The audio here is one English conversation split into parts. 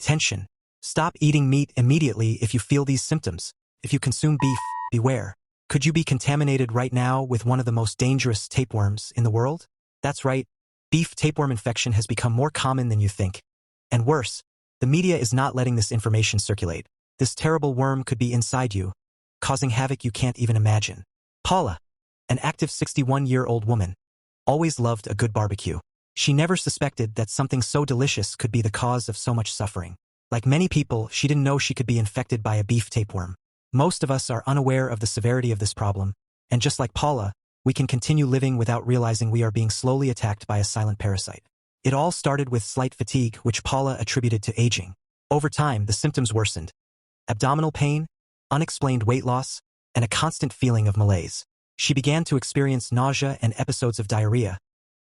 Tension. Stop eating meat immediately if you feel these symptoms. If you consume beef, beware. Could you be contaminated right now with one of the most dangerous tapeworms in the world? That's right. Beef tapeworm infection has become more common than you think. And worse, the media is not letting this information circulate. This terrible worm could be inside you, causing havoc you can't even imagine. Paula, an active 61-year-old woman, always loved a good barbecue. She never suspected that something so delicious could be the cause of so much suffering. Like many people, she didn't know she could be infected by a beef tapeworm. Most of us are unaware of the severity of this problem, and just like Paula, we can continue living without realizing we are being slowly attacked by a silent parasite. It all started with slight fatigue, which Paula attributed to aging. Over time, the symptoms worsened. Abdominal pain, unexplained weight loss, and a constant feeling of malaise. She began to experience nausea and episodes of diarrhea,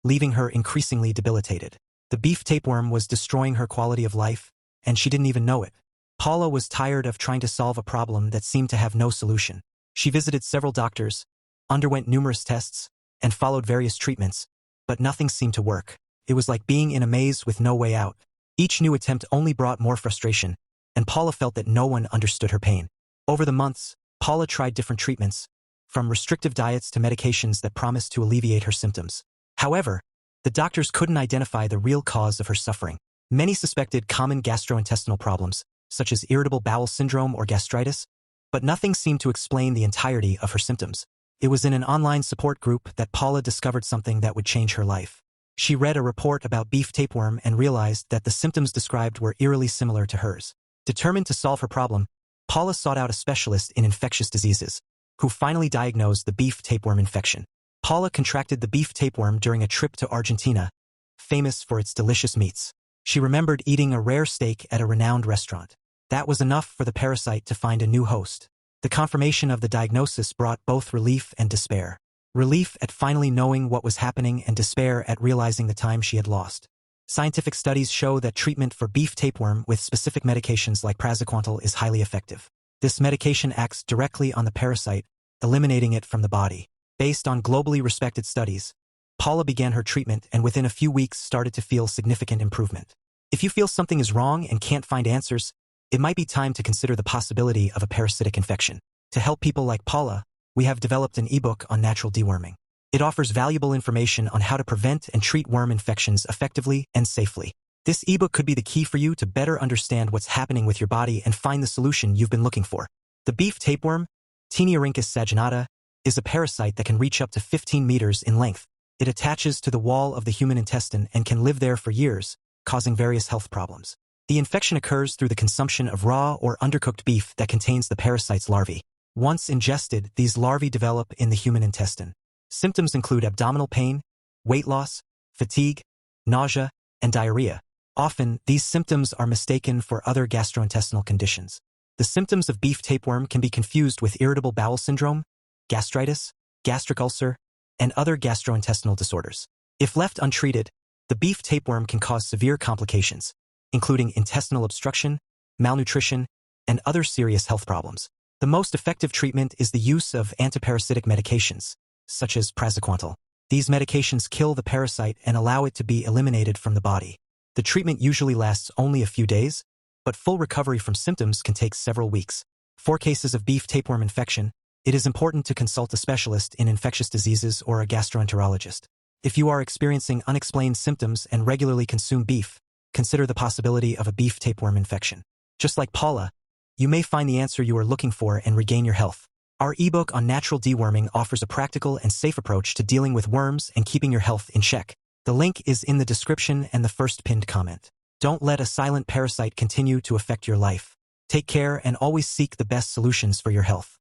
leaving her increasingly debilitated. The beef tapeworm was destroying her quality of life, and she didn't even know it. Paula was tired of trying to solve a problem that seemed to have no solution. She visited several doctors, underwent numerous tests, and followed various treatments, but nothing seemed to work. It was like being in a maze with no way out. Each new attempt only brought more frustration, and Paula felt that no one understood her pain. Over the months, Paula tried different treatments, from restrictive diets to medications that promised to alleviate her symptoms. However, the doctors couldn't identify the real cause of her suffering. Many suspected common gastrointestinal problems, such as irritable bowel syndrome or gastritis, but nothing seemed to explain the entirety of her symptoms. It was in an online support group that Paula discovered something that would change her life. She read a report about beef tapeworm and realized that the symptoms described were eerily similar to hers. Determined to solve her problem, Paula sought out a specialist in infectious diseases, who finally diagnosed the beef tapeworm infection. Paula contracted the beef tapeworm during a trip to Argentina, famous for its delicious meats. She remembered eating a rare steak at a renowned restaurant. That was enough for the parasite to find a new host. The confirmation of the diagnosis brought both relief and despair. Relief at finally knowing what was happening and despair at realizing the time she had lost. Scientific studies show that treatment for beef tapeworm with specific medications like praziquantel is highly effective. This medication acts directly on the parasite, eliminating it from the body. Based on globally respected studies, Paula began her treatment and within a few weeks started to feel significant improvement. If you feel something is wrong and can't find answers, it might be time to consider the possibility of a parasitic infection. To help people like Paula, we have developed an ebook on natural deworming. It offers valuable information on how to prevent and treat worm infections effectively and safely. This ebook could be the key for you to better understand what's happening with your body and find the solution you've been looking for. The beef tapeworm, Taeniorhynchus saginata, is a parasite that can reach up to 15 meters in length. It attaches to the wall of the human intestine and can live there for years, causing various health problems. The infection occurs through the consumption of raw or undercooked beef that contains the parasite's larvae. Once ingested, these larvae develop in the human intestine. Symptoms include abdominal pain, weight loss, fatigue, nausea, and diarrhea. Often, these symptoms are mistaken for other gastrointestinal conditions. The symptoms of beef tapeworm can be confused with irritable bowel syndrome, gastritis, gastric ulcer, and other gastrointestinal disorders. If left untreated, the beef tapeworm can cause severe complications, including intestinal obstruction, malnutrition, and other serious health problems. The most effective treatment is the use of antiparasitic medications, such as praziquantel. These medications kill the parasite and allow it to be eliminated from the body. The treatment usually lasts only a few days, but full recovery from symptoms can take several weeks. For cases of beef tapeworm infection, it is important to consult a specialist in infectious diseases or a gastroenterologist. If you are experiencing unexplained symptoms and regularly consume beef, consider the possibility of a beef tapeworm infection. Just like Paula, you may find the answer you are looking for and regain your health. Our ebook on natural deworming offers a practical and safe approach to dealing with worms and keeping your health in check. The link is in the description and the first pinned comment. Don't let a silent parasite continue to affect your life. Take care and always seek the best solutions for your health.